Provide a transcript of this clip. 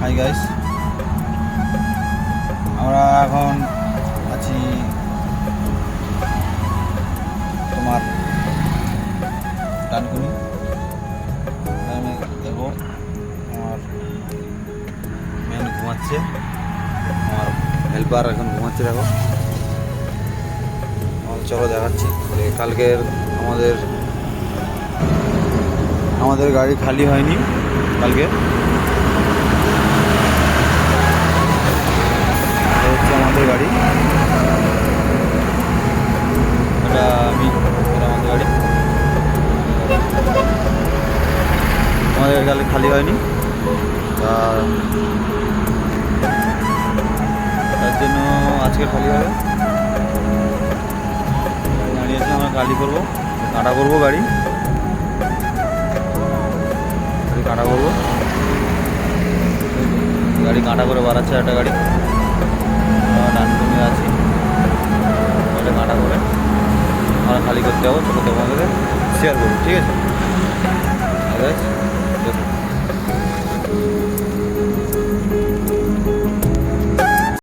Hi guys, আমরা এখন আছি তোমার ডানকুনি। আমি দেখো আমার মেন ঘুমাচ্ছে, আমার হেল্পার এখন ঘুমাচ্ছে। দেখো চলো দেখাচ্ছি। কালকের আমাদের গাড়ি খালি হয়নি কালকে। হচ্ছে আমাদের গাড়ি, এটা আমাদের গাড়ি। আমাদের গাড়ি খালি হয়নি, তার জন্য আজকে খালি হবে। দাঁড়িয়েছে, আমরা খালি করবো, কাটা করবো গাড়ি কাটা করবো। গাড়ি কাটা করে বাড়াচ্ছে একটা গাড়ি, ডানকুনি আছি, গাড়ি কাটা করে আমরা খালি করতে যাবো। চলো তোমাদের শেয়ার করবো, ঠিক আছে?